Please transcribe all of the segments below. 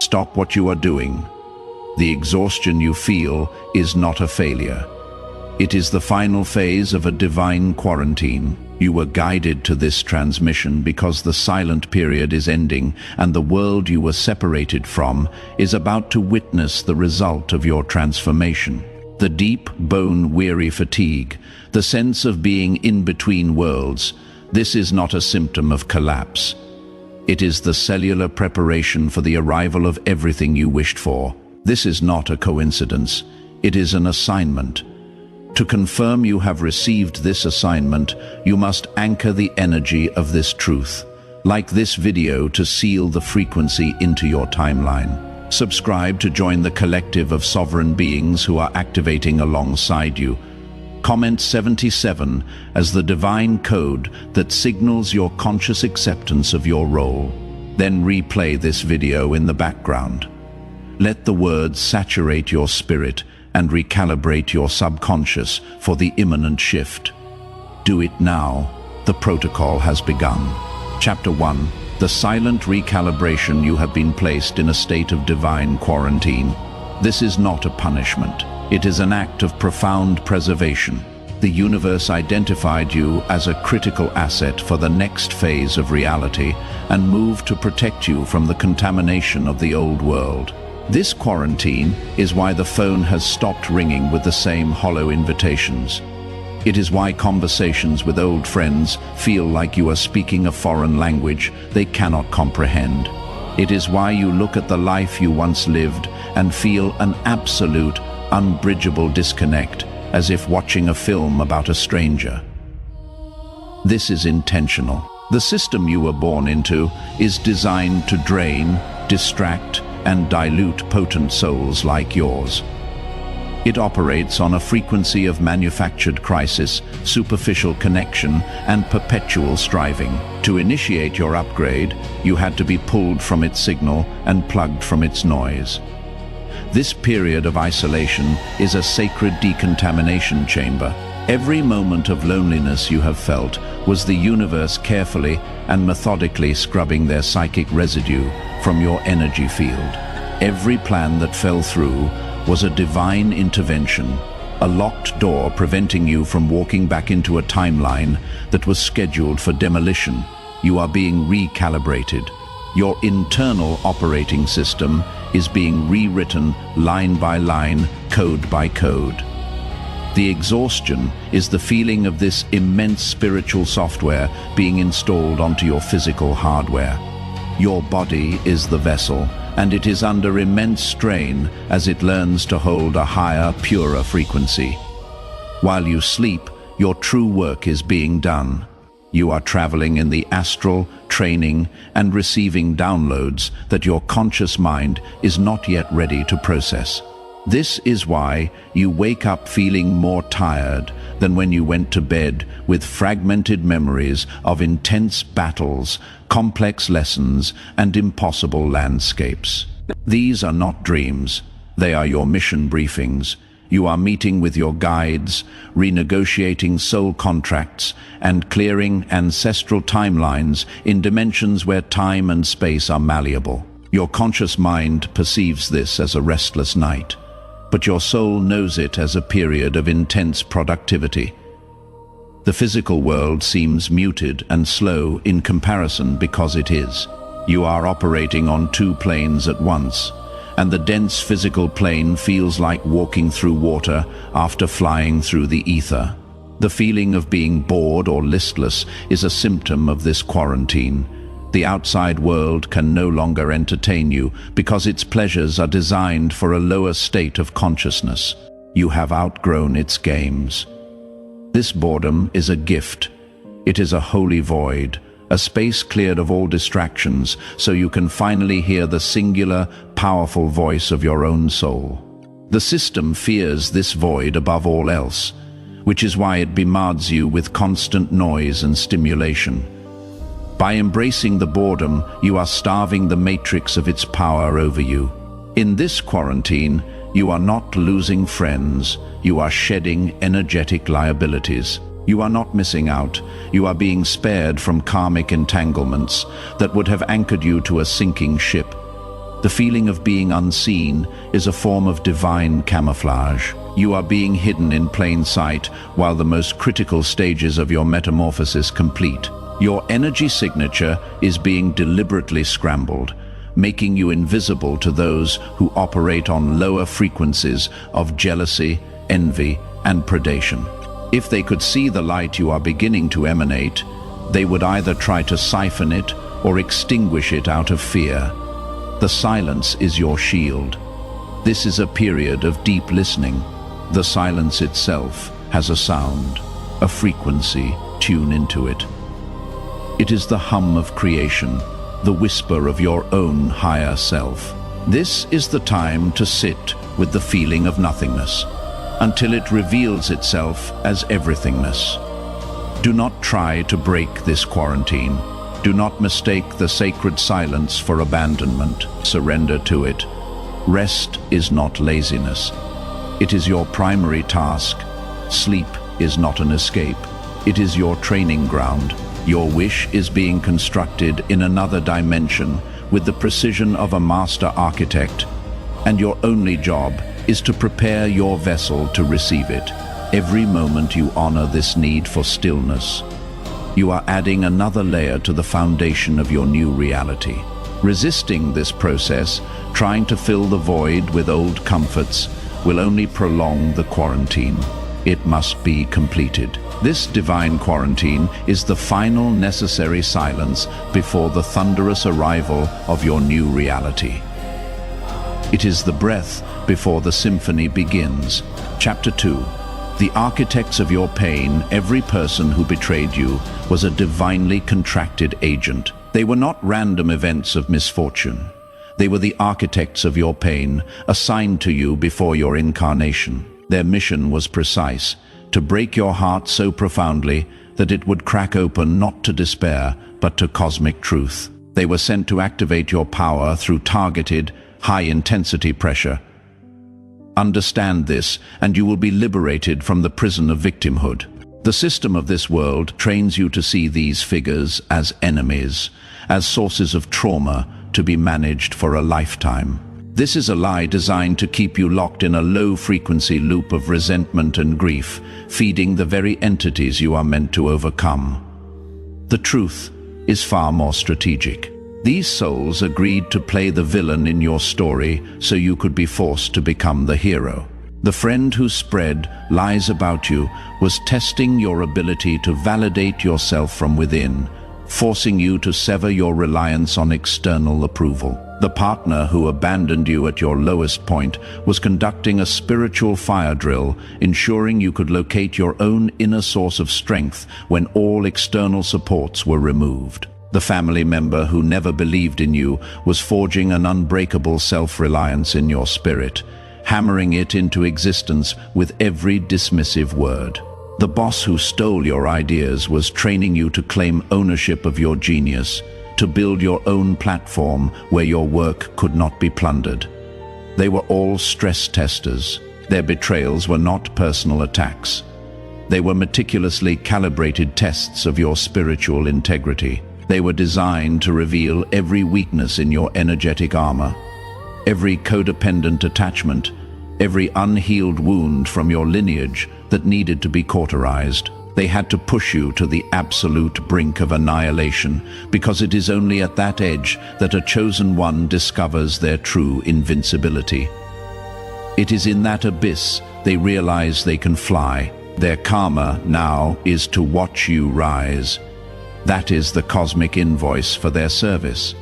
Stop what you are doing. The exhaustion you feel is not a failure. It is the final phase of a divine quarantine. You were guided to this transmission because the silent period is ending and the world you were separated from is about to witness the result of your transformation. The deep, bone-weary fatigue, the sense of being in between worlds, this is not a symptom of collapse. It is the cellular preparation for the arrival of everything you wished for. This is not a coincidence. It is an assignment. To confirm you have received this assignment, you must anchor the energy of this truth. Like this video to seal the frequency into your timeline. Subscribe to join the collective of sovereign beings who are activating alongside you. Comment 77 as the divine code that signals your conscious acceptance of your role. Then replay this video in the background. Let the words saturate your spirit and recalibrate your subconscious for the imminent shift. Do it now. The protocol has begun. Chapter 1. The silent recalibration. You have been placed in a state of divine quarantine. This is not a punishment. It is an act of profound preservation. The universe identified you as a critical asset for the next phase of reality and moved to protect you from the contamination of the old world. This quarantine is why the phone has stopped ringing with the same hollow invitations. It is why conversations with old friends feel like you are speaking a foreign language they cannot comprehend. It is why you look at the life you once lived and feel an absolute, unbridgeable disconnect, as if watching a film about a stranger. This is intentional. The system you were born into is designed to drain, distract, and dilute potent souls like yours. It operates on a frequency of manufactured crisis, superficial connection, and perpetual striving. To initiate your upgrade, you had to be pulled from its signal and plugged from its noise. This period of isolation is a sacred decontamination chamber. Every moment of loneliness you have felt was the universe carefully and methodically scrubbing their psychic residue from your energy field. Every plan that fell through was a divine intervention, a locked door preventing you from walking back into a timeline that was scheduled for demolition. You are being recalibrated. Your internal operating system is being rewritten line by line, code by code. The exhaustion is the feeling of this immense spiritual software being installed onto your physical hardware. Your body is the vessel, and it is under immense strain as it learns to hold a higher, purer frequency. While you sleep, your true work is being done. You are traveling in the astral, training, and receiving downloads that your conscious mind is not yet ready to process. This is why you wake up feeling more tired than when you went to bed, with fragmented memories of intense battles, complex lessons, and impossible landscapes. These are not dreams. They are your mission briefings. You are meeting with your guides, renegotiating soul contracts, and clearing ancestral timelines in dimensions where time and space are malleable. Your conscious mind perceives this as a restless night, but your soul knows it as a period of intense productivity. The physical world seems muted and slow in comparison because it is. You are operating on two planes at once, and the dense physical plane feels like walking through water after flying through the ether. The feeling of being bored or listless is a symptom of this quarantine. The outside world can no longer entertain you because its pleasures are designed for a lower state of consciousness. You have outgrown its games. This boredom is a gift. It is a holy void, a space cleared of all distractions so you can finally hear the singular, powerful voice of your own soul. The system fears this void above all else, which is why it bombards you with constant noise and stimulation. By embracing the boredom, you are starving the matrix of its power over you. In this quarantine, you are not losing friends, you are shedding energetic liabilities. You are not missing out, you are being spared from karmic entanglements that would have anchored you to a sinking ship. The feeling of being unseen is a form of divine camouflage. You are being hidden in plain sight while the most critical stages of your metamorphosis complete. Your energy signature is being deliberately scrambled, making you invisible to those who operate on lower frequencies of jealousy, envy, and predation. If they could see the light you are beginning to emanate, they would either try to siphon it or extinguish it out of fear. The silence is your shield. This is a period of deep listening. The silence itself has a sound, a frequency. Tune into it. It is the hum of creation, the whisper of your own higher self. This is the time to sit with the feeling of nothingness, until it reveals itself as everythingness. Do not try to break this quarantine. Do not mistake the sacred silence for abandonment. Surrender to it. Rest is not laziness. It is your primary task. Sleep is not an escape. It is your training ground. Your wish is being constructed in another dimension with the precision of a master architect, and your only job is to prepare your vessel to receive it. Every moment you honor this need for stillness, you are adding another layer to the foundation of your new reality. Resisting this process, trying to fill the void with old comforts, will only prolong the quarantine. It must be completed. This divine quarantine is the final necessary silence before the thunderous arrival of your new reality. It is the breath before the symphony begins. Chapter 2. The architects of your pain, every person who betrayed you, was a divinely contracted agent. They were not random events of misfortune. They were the architects of your pain, assigned to you before your incarnation. Their mission was precise, to break your heart so profoundly that it would crack open not to despair, but to cosmic truth. They were sent to activate your power through targeted, high-intensity pressure. Understand this, and you will be liberated from the prison of victimhood. The system of this world trains you to see these figures as enemies, as sources of trauma to be managed for a lifetime. This is a lie designed to keep you locked in a low-frequency loop of resentment and grief, feeding the very entities you are meant to overcome. The truth is far more strategic. These souls agreed to play the villain in your story so you could be forced to become the hero. The friend who spread lies about you was testing your ability to validate yourself from within, forcing you to sever your reliance on external approval. The partner who abandoned you at your lowest point was conducting a spiritual fire drill, ensuring you could locate your own inner source of strength when all external supports were removed. The family member who never believed in you was forging an unbreakable self-reliance in your spirit, hammering it into existence with every dismissive word. The boss who stole your ideas was training you to claim ownership of your genius, to build your own platform where your work could not be plundered. They were all stress testers. Their betrayals were not personal attacks. They were meticulously calibrated tests of your spiritual integrity. They were designed to reveal every weakness in your energetic armor, every codependent attachment, every unhealed wound from your lineage that needed to be cauterized. They had to push you to the absolute brink of annihilation, because it is only at that edge that a chosen one discovers their true invincibility. It is in that abyss they realize they can fly. Their karma now is to watch you rise. That is the cosmic invoice for their service.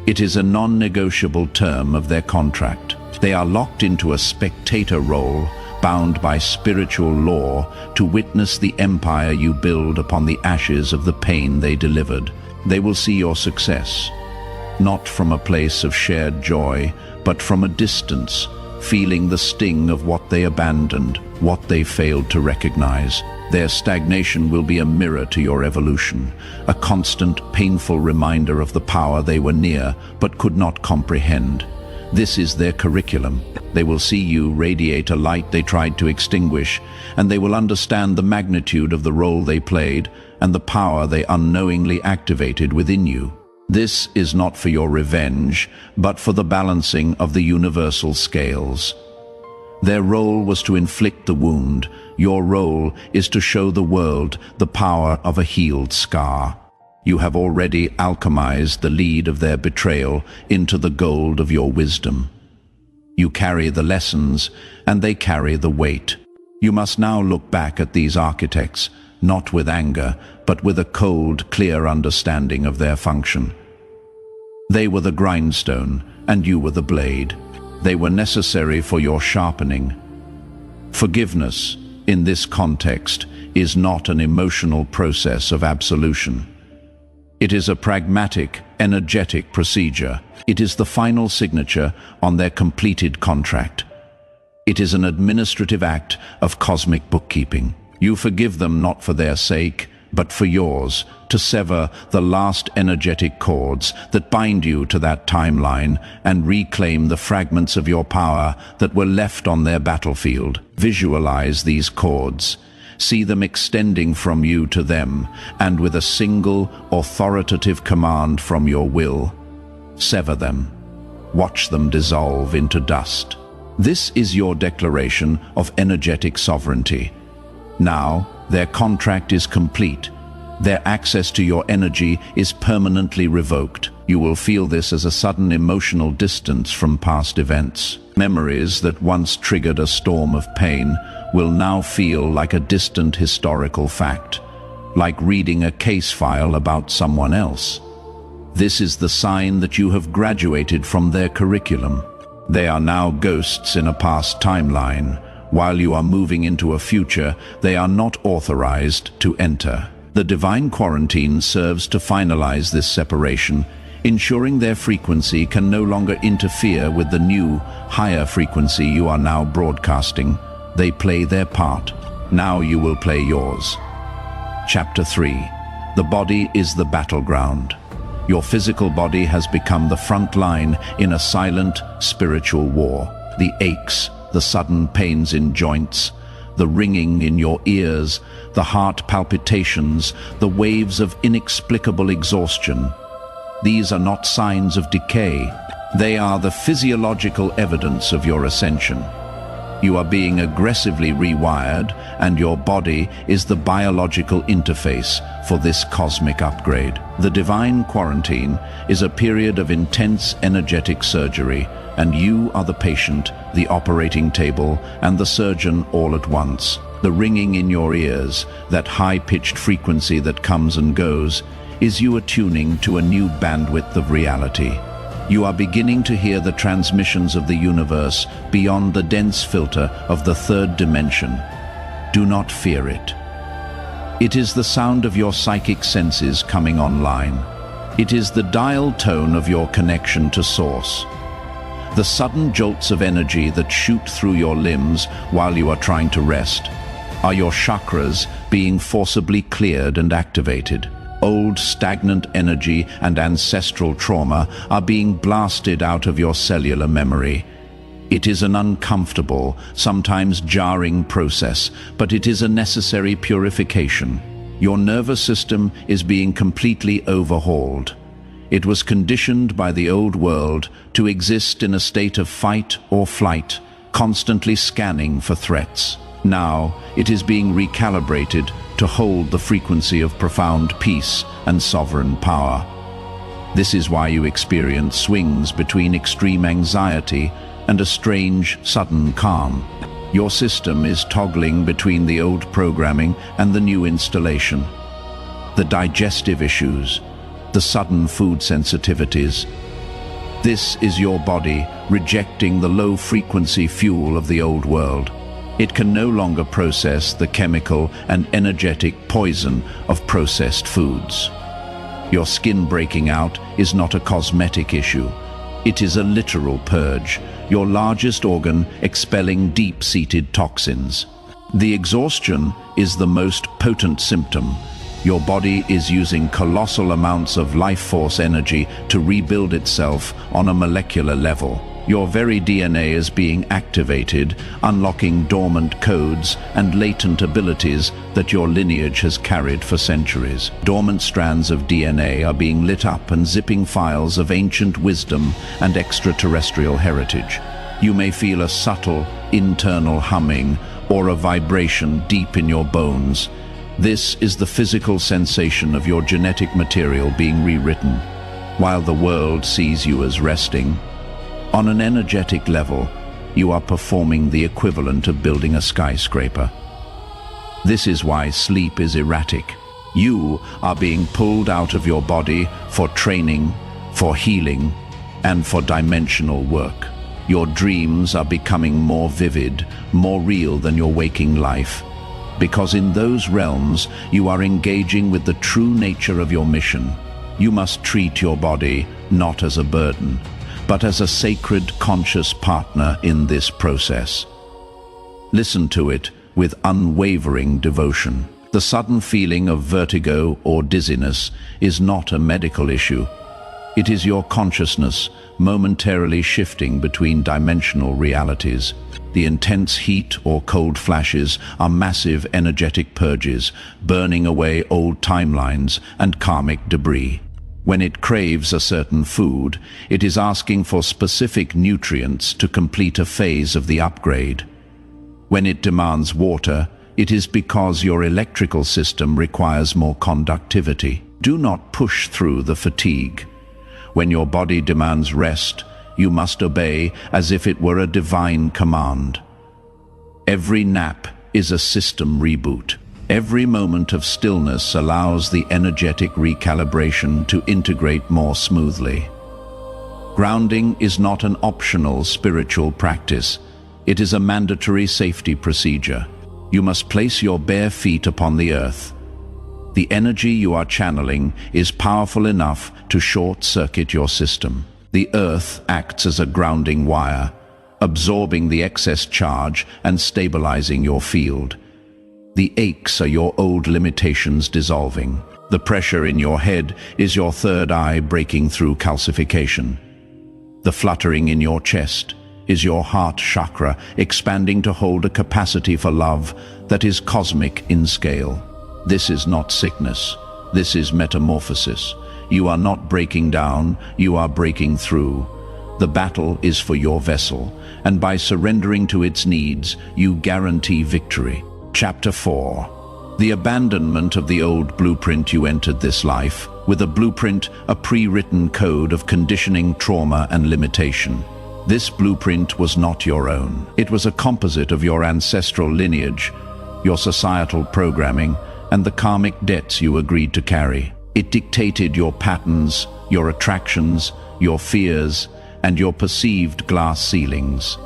It is a non-negotiable term of their contract. They are locked into a spectator role, bound by spiritual law, to witness the empire you build upon the ashes of the pain they delivered. They will see your success, not from a place of shared joy, but from a distance, feeling the sting of what they abandoned, what they failed to recognize. Their stagnation will be a mirror to your evolution, a constant, painful reminder of the power they were near but could not comprehend. This is their curriculum. They will see you radiate a light they tried to extinguish, and they will understand the magnitude of the role they played and the power they unknowingly activated within you. This is not for your revenge, but for the balancing of the universal scales. Their role was to inflict the wound. Your role is to show the world the power of a healed scar. You have already alchemized the lead of their betrayal into the gold of your wisdom. You carry the lessons, and they carry the weight. You must now look back at these architects, not with anger, but with a cold, clear understanding of their function. They were the grindstone, and you were the blade. They were necessary for your sharpening. Forgiveness, in this context, is not an emotional process of absolution. It is a pragmatic, energetic procedure. It is the final signature on their completed contract. It is an administrative act of cosmic bookkeeping. You forgive them not for their sake, but for yours, to sever the last energetic cords that bind you to that timeline and reclaim the fragments of your power that were left on their battlefield. Visualize these cords. See them extending from you to them, and with a single, authoritative command from your will, sever them. Watch them dissolve into dust. This is your declaration of energetic sovereignty. Now, their contract is complete. Their access to your energy is permanently revoked. You will feel this as a sudden emotional distance from past events. Memories that once triggered a storm of pain will now feel like a distant historical fact, like reading a case file about someone else. This is the sign that you have graduated from their curriculum. They are now ghosts in a past timeline. While you are moving into a future, they are not authorized to enter. The divine quarantine serves to finalize this separation, ensuring their frequency can no longer interfere with the new, higher frequency you are now broadcasting. They play their part. Now you will play yours. Chapter 3. The body is the battleground. Your physical body has become the front line in a silent, spiritual war. The aches, the sudden pains in joints, the ringing in your ears, the heart palpitations, the waves of inexplicable exhaustion. These are not signs of decay. They are the physiological evidence of your ascension. You are being aggressively rewired, and your body is the biological interface for this cosmic upgrade. The divine quarantine is a period of intense energetic surgery, and you are the patient, the operating table, and the surgeon all at once. The ringing in your ears, that high-pitched frequency that comes and goes, is you attuning to a new bandwidth of reality. You are beginning to hear the transmissions of the universe beyond the dense filter of the third dimension. Do not fear it. It is the sound of your psychic senses coming online. It is the dial tone of your connection to Source. The sudden jolts of energy that shoot through your limbs while you are trying to rest are your chakras being forcibly cleared and activated. Old stagnant energy and ancestral trauma are being blasted out of your cellular memory. It is an uncomfortable, sometimes jarring process, but it is a necessary purification. Your nervous system is being completely overhauled. It was conditioned by the old world to exist in a state of fight or flight, constantly scanning for threats. Now, it is being recalibrated to hold the frequency of profound peace and sovereign power. This is why you experience swings between extreme anxiety and a strange, sudden calm. Your system is toggling between the old programming and the new installation. The digestive issues, the sudden food sensitivities. This is your body rejecting the low-frequency fuel of the old world. It can no longer process the chemical and energetic poison of processed foods. Your skin breaking out is not a cosmetic issue. It is a literal purge, your largest organ expelling deep-seated toxins. The exhaustion is the most potent symptom. Your body is using colossal amounts of life force energy to rebuild itself on a molecular level. Your very DNA is being activated, unlocking dormant codes and latent abilities that your lineage has carried for centuries. Dormant strands of DNA are being lit up and zipping files of ancient wisdom and extraterrestrial heritage. You may feel a subtle, internal humming or a vibration deep in your bones. This is the physical sensation of your genetic material being rewritten, while the world sees you as resting. On an energetic level, you are performing the equivalent of building a skyscraper. This is why sleep is erratic. You are being pulled out of your body for training, for healing, and for dimensional work. Your dreams are becoming more vivid, more real than your waking life, because in those realms you are engaging with the true nature of your mission. You must treat your body not as a burden, but as a sacred, conscious partner in this process. Listen to it with unwavering devotion. The sudden feeling of vertigo or dizziness is not a medical issue. It is your consciousness momentarily shifting between dimensional realities. The intense heat or cold flashes are massive energetic purges, burning away old timelines and karmic debris. When it craves a certain food, it is asking for specific nutrients to complete a phase of the upgrade. When it demands water, it is because your electrical system requires more conductivity. Do not push through the fatigue. When your body demands rest, you must obey as if it were a divine command. Every nap is a system reboot. Every moment of stillness allows the energetic recalibration to integrate more smoothly. Grounding is not an optional spiritual practice. It is a mandatory safety procedure. You must place your bare feet upon the earth. The energy you are channeling is powerful enough to short-circuit your system. The earth acts as a grounding wire, absorbing the excess charge and stabilizing your field. The aches are your old limitations dissolving. The pressure in your head is your third eye breaking through calcification. The fluttering in your chest is your heart chakra expanding to hold a capacity for love that is cosmic in scale. This is not sickness. This is metamorphosis. You are not breaking down, you are breaking through. The battle is for your vessel, and by surrendering to its needs, you guarantee victory. Chapter 4. The abandonment of the old blueprint. You entered this life with a blueprint, a pre-written code of conditioning, trauma, and limitation. This blueprint was not your own. It was a composite of your ancestral lineage, your societal programming, and the karmic debts you agreed to carry. It dictated your patterns, your attractions, your fears, and your perceived glass ceilings.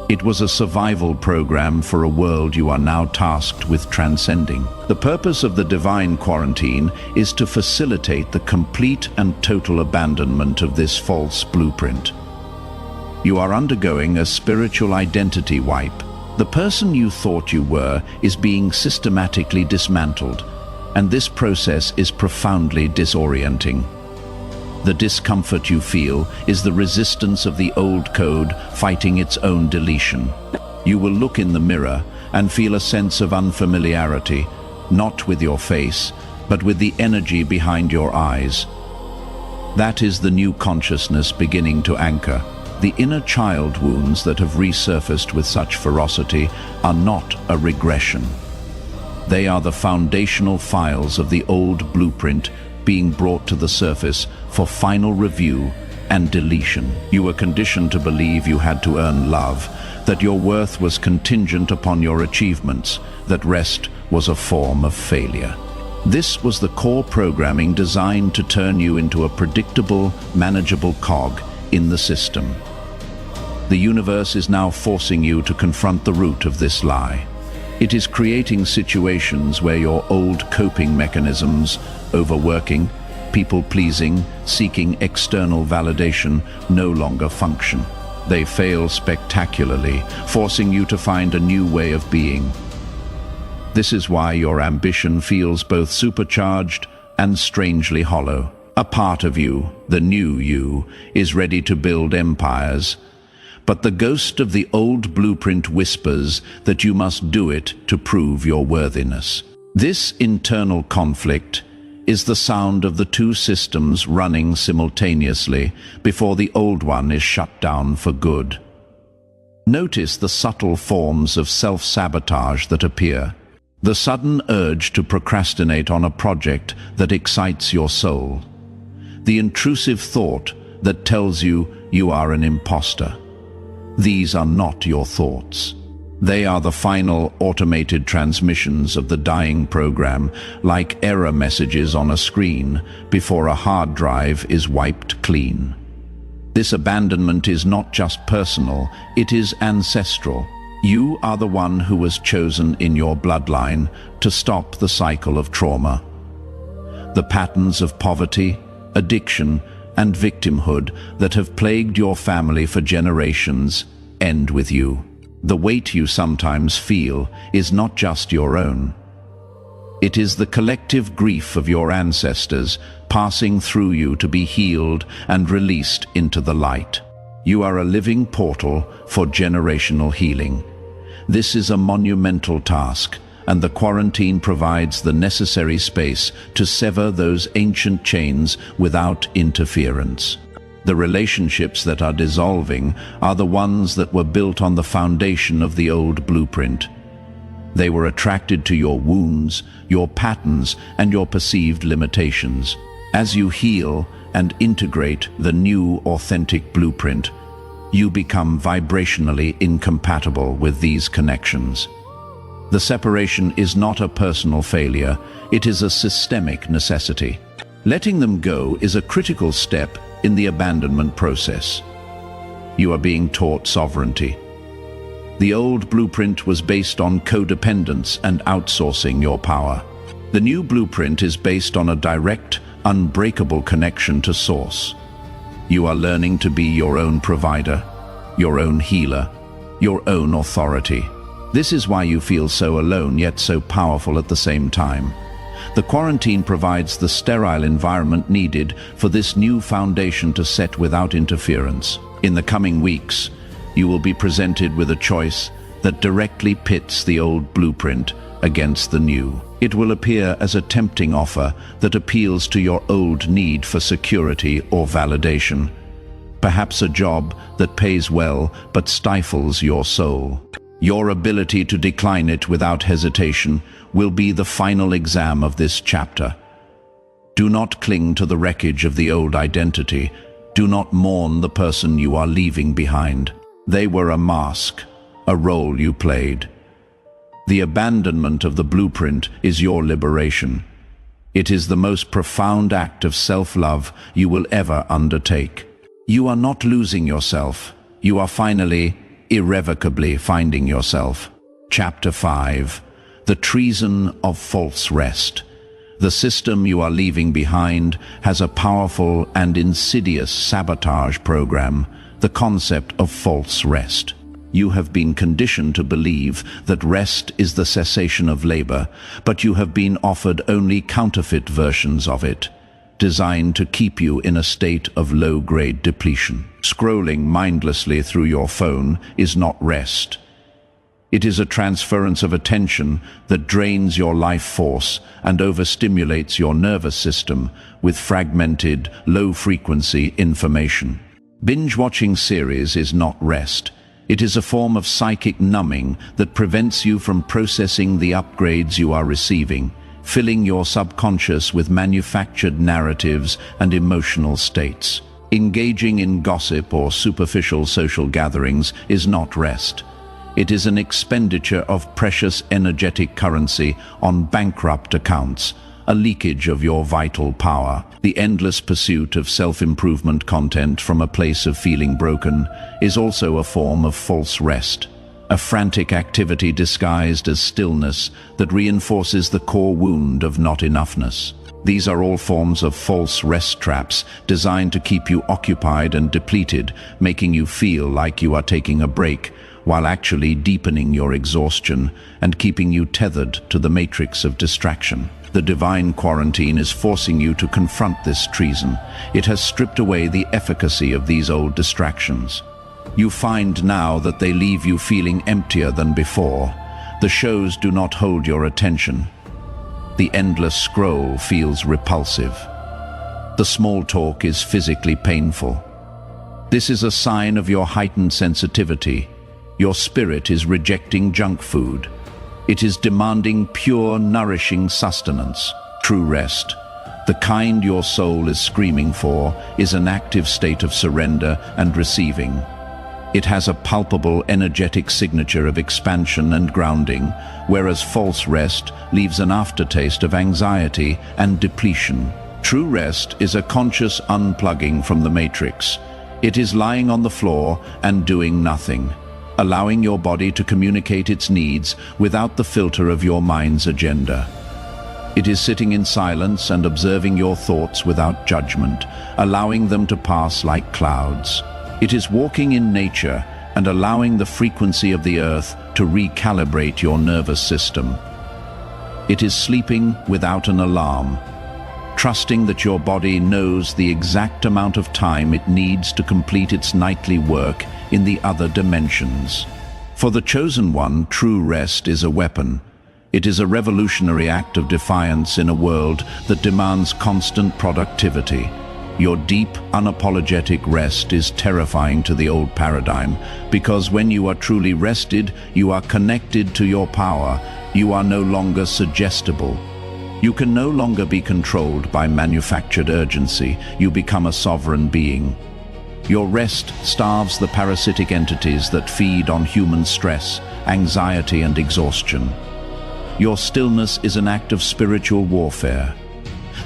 It was a survival program for a world you are now tasked with transcending. The purpose of the divine quarantine is to facilitate the complete and total abandonment of this false blueprint. You are undergoing a spiritual identity wipe. The person you thought you were is being systematically dismantled, and this process is profoundly disorienting. The discomfort you feel is the resistance of the old code fighting its own deletion. You will look in the mirror and feel a sense of unfamiliarity, not with your face, but with the energy behind your eyes. That is the new consciousness beginning to anchor. The inner child wounds that have resurfaced with such ferocity are not a regression. They are the foundational files of the old blueprint being brought to the surface for final review and deletion. You were conditioned to believe you had to earn love, that your worth was contingent upon your achievements, that rest was a form of failure. This was the core programming designed to turn you into a predictable, manageable cog in the system. The universe is now forcing you to confront the root of this lie. It is creating situations where your old coping mechanisms, overworking, people-pleasing, seeking external validation, no longer function. They fail spectacularly, forcing you to find a new way of being. This is why your ambition feels both supercharged and strangely hollow. A part of you, the new you, is ready to build empires, but the ghost of the old blueprint whispers that you must do it to prove your worthiness. This internal conflict is the sound of the two systems running simultaneously before the old one is shut down for good. Notice the subtle forms of self-sabotage that appear. The sudden urge to procrastinate on a project that excites your soul. The intrusive thought that tells you you are an imposter. These are not your thoughts. They are the final automated transmissions of the dying program, like error messages on a screen before a hard drive is wiped clean. This abandonment is not just personal, it is ancestral. You are the one who was chosen in your bloodline to stop the cycle of trauma. The patterns of poverty, addiction, and victimhood that have plagued your family for generations end with you. The weight you sometimes feel is not just your own. It is the collective grief of your ancestors passing through you to be healed and released into the light. You are a living portal for generational healing. This is a monumental task, and the quarantine provides the necessary space to sever those ancient chains without interference. The relationships that are dissolving are the ones that were built on the foundation of the old blueprint. They were attracted to your wounds, your patterns, and your perceived limitations. As you heal and integrate the new, authentic blueprint, you become vibrationally incompatible with these connections. The separation is not a personal failure, it is a systemic necessity. Letting them go is a critical step in the abandonment process. You are being taught sovereignty. The old blueprint was based on codependence and outsourcing your power. The new blueprint is based on a direct, unbreakable connection to source. You are learning to be your own provider, your own healer, your own authority. This is why you feel so alone yet so powerful at the same time. The quarantine provides the sterile environment needed for this new foundation to set without interference. In the coming weeks, you will be presented with a choice that directly pits the old blueprint against the new. It will appear as a tempting offer that appeals to your old need for security or validation. Perhaps a job that pays well but stifles your soul. Your ability to decline it without hesitation will be the final exam of this chapter. Do not cling to the wreckage of the old identity. Do not mourn the person you are leaving behind. They were a mask, a role you played. The abandonment of the blueprint is your liberation. It is the most profound act of self-love you will ever undertake. You are not losing yourself. You are finally, irrevocably finding yourself. Chapter 5. The treason of false rest. The system you are leaving behind has a powerful and insidious sabotage program, the concept of false rest. You have been conditioned to believe that rest is the cessation of labor, but you have been offered only counterfeit versions of it, designed to keep you in a state of low-grade depletion. Scrolling mindlessly through your phone is not rest. It is a transference of attention that drains your life force and overstimulates your nervous system with fragmented, low-frequency information. Binge-watching series is not rest. It is a form of psychic numbing that prevents you from processing the upgrades you are receiving, filling your subconscious with manufactured narratives and emotional states. Engaging in gossip or superficial social gatherings is not rest. It is an expenditure of precious energetic currency on bankrupt accounts, a leakage of your vital power. The endless pursuit of self-improvement content from a place of feeling broken is also a form of false rest, a frantic activity disguised as stillness that reinforces the core wound of not enoughness. These are all forms of false rest traps designed to keep you occupied and depleted, making you feel like you are taking a break, while actually deepening your exhaustion and keeping you tethered to the matrix of distraction. The divine quarantine is forcing you to confront this treason. It has stripped away the efficacy of these old distractions. You find now that they leave you feeling emptier than before. The shows do not hold your attention. The endless scroll feels repulsive. The small talk is physically painful. This is a sign of your heightened sensitivity. Your spirit is rejecting junk food. It is demanding pure, nourishing sustenance. True rest, the kind your soul is screaming for, is an active state of surrender and receiving. It has a palpable, energetic signature of expansion and grounding, whereas false rest leaves an aftertaste of anxiety and depletion. True rest is a conscious unplugging from the matrix. It is lying on the floor and doing nothing, allowing your body to communicate its needs without the filter of your mind's agenda. It is sitting in silence and observing your thoughts without judgment, allowing them to pass like clouds. It is walking in nature and allowing the frequency of the earth to recalibrate your nervous system. It is sleeping without an alarm, trusting that your body knows the exact amount of time it needs to complete its nightly work in the other dimensions. For the chosen one, true rest is a weapon. It is a revolutionary act of defiance in a world that demands constant productivity. Your deep, unapologetic rest is terrifying to the old paradigm, because when you are truly rested, you are connected to your power. You are no longer suggestible. You can no longer be controlled by manufactured urgency. You become a sovereign being. Your rest starves the parasitic entities that feed on human stress, anxiety, and exhaustion. Your stillness is an act of spiritual warfare.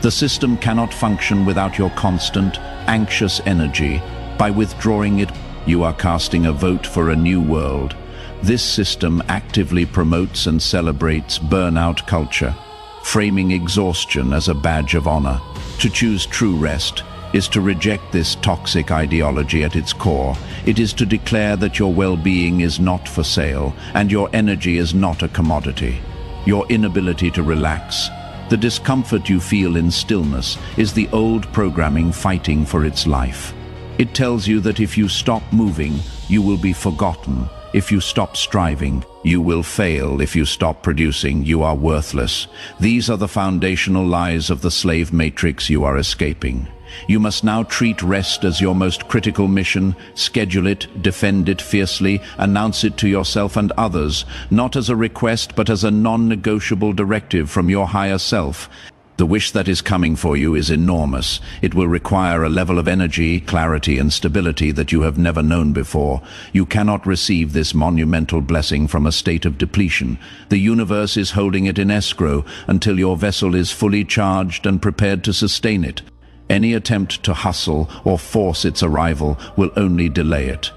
The system cannot function without your constant, anxious energy. By withdrawing it, you are casting a vote for a new world. This system actively promotes and celebrates burnout culture, framing exhaustion as a badge of honor. To choose true rest is to reject this toxic ideology at its core. It is to declare that your well-being is not for sale and your energy is not a commodity. Your inability to relax, the discomfort you feel in stillness, is the old programming fighting for its life. It tells you that if you stop moving, you will be forgotten. If you stop striving, you will fail. If you stop producing, you are worthless. These are the foundational lies of the slave matrix you are escaping. You must now treat rest as your most critical mission, schedule it, defend it fiercely, announce it to yourself and others, not as a request but as a non-negotiable directive from your higher self. The wish that is coming for you is enormous. It will require a level of energy, clarity, and stability that you have never known before. You cannot receive this monumental blessing from a state of depletion. The universe is holding it in escrow until your vessel is fully charged and prepared to sustain it. Any attempt to hustle or force its arrival will only delay it.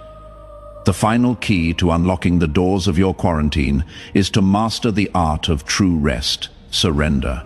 The final key to unlocking the doors of your quarantine is to master the art of true rest, surrender.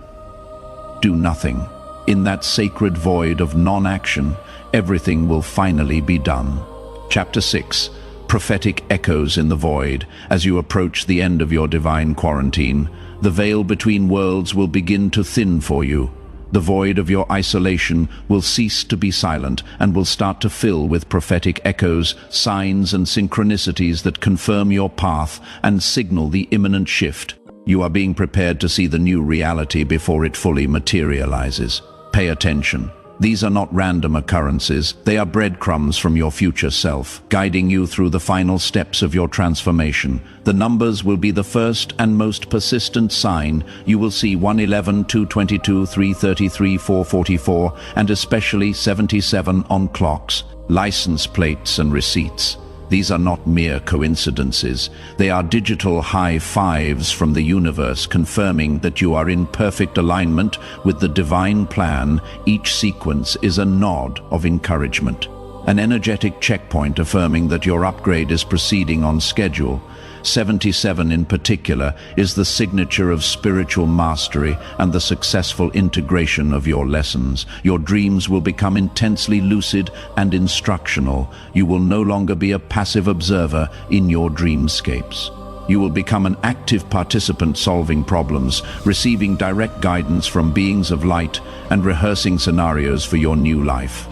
Do nothing. In that sacred void of non-action, everything will finally be done. Chapter 6. Prophetic echoes in the void. As you approach the end of your divine quarantine, the veil between worlds will begin to thin for you. The void of your isolation will cease to be silent and will start to fill with prophetic echoes, signs and synchronicities that confirm your path and signal the imminent shift. You are being prepared to see the new reality before it fully materializes. Pay attention. These are not random occurrences. They are breadcrumbs from your future self, guiding you through the final steps of your transformation. The numbers will be the first and most persistent sign. You will see 111, 222, 333, 444, and especially 77 on clocks, license plates and receipts. These are not mere coincidences. They are digital high fives from the universe confirming that you are in perfect alignment with the divine plan. Each sequence is a nod of encouragement, an energetic checkpoint affirming that your upgrade is proceeding on schedule. 77 in particular is the signature of spiritual mastery and the successful integration of your lessons. Your dreams will become intensely lucid and instructional. You will no longer be a passive observer in your dreamscapes. You will become an active participant solving problems, receiving direct guidance from beings of light and rehearsing scenarios for your new life.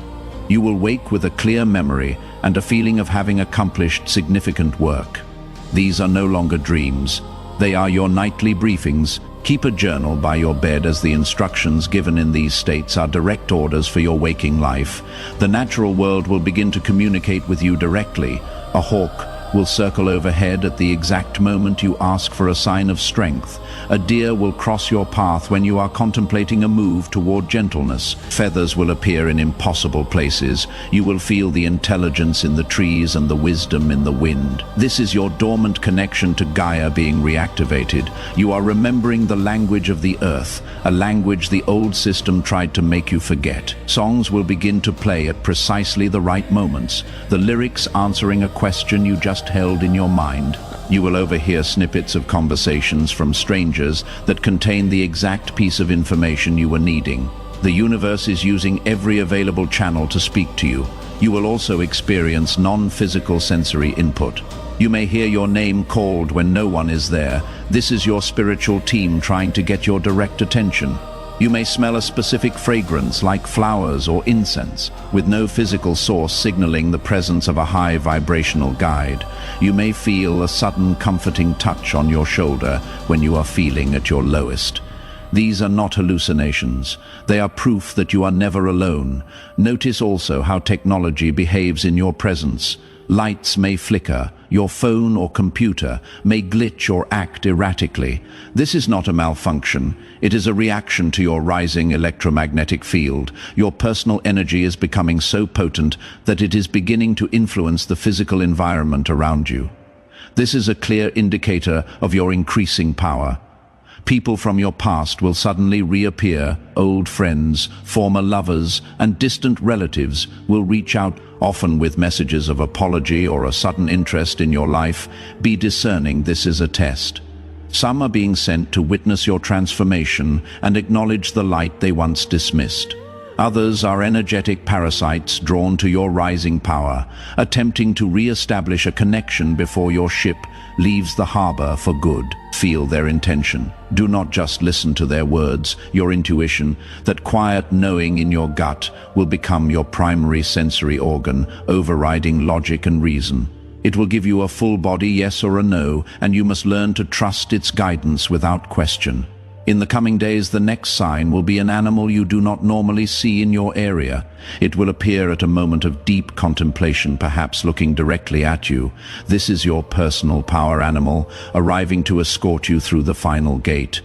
You will wake with a clear memory and a feeling of having accomplished significant work. These are no longer dreams. They are your nightly briefings. Keep a journal by your bed, as the instructions given in these states are direct orders for your waking life. The natural world will begin to communicate with you directly. A hawk will circle overhead at the exact moment you ask for a sign of strength. A deer will cross your path when you are contemplating a move toward gentleness. Feathers will appear in impossible places. You will feel the intelligence in the trees and the wisdom in the wind. This is your dormant connection to Gaia being reactivated. You are remembering the language of the earth, a language the old system tried to make you forget. Songs will begin to play at precisely the right moments, the lyrics answering a question you just held in your mind. You will overhear snippets of conversations from strangers that contain the exact piece of information you were needing. The universe is using every available channel to speak to you. You will also experience non-physical sensory input. You may hear your name called when no one is there. This is your spiritual team trying to get your direct attention. You may smell a specific fragrance like flowers or incense, with no physical source signaling the presence of a high vibrational guide. You may feel a sudden comforting touch on your shoulder when you are feeling at your lowest. These are not hallucinations. They are proof that you are never alone. Notice also how technology behaves in your presence. Lights may flicker, your phone or computer may glitch or act erratically. This is not a malfunction. It is a reaction to your rising electromagnetic field. Your personal energy is becoming so potent that it is beginning to influence the physical environment around you. This is a clear indicator of your increasing power. People from your past will suddenly reappear. Old friends, former lovers, and distant relatives will reach out, often with messages of apology or a sudden interest in your life. Be discerning, this is a test. Some are being sent to witness your transformation and acknowledge the light they once dismissed. Others are energetic parasites drawn to your rising power, attempting to re-establish a connection before your ship leaves the harbor for good. Feel their intention. Do not just listen to their words. Your intuition, that quiet knowing in your gut, will become your primary sensory organ, overriding logic and reason. It will give you a full body yes or a no, and you must learn to trust its guidance without question. In the coming days, the next sign will be an animal you do not normally see in your area. It will appear at a moment of deep contemplation, perhaps looking directly at you. This is your personal power animal, arriving to escort you through the final gate.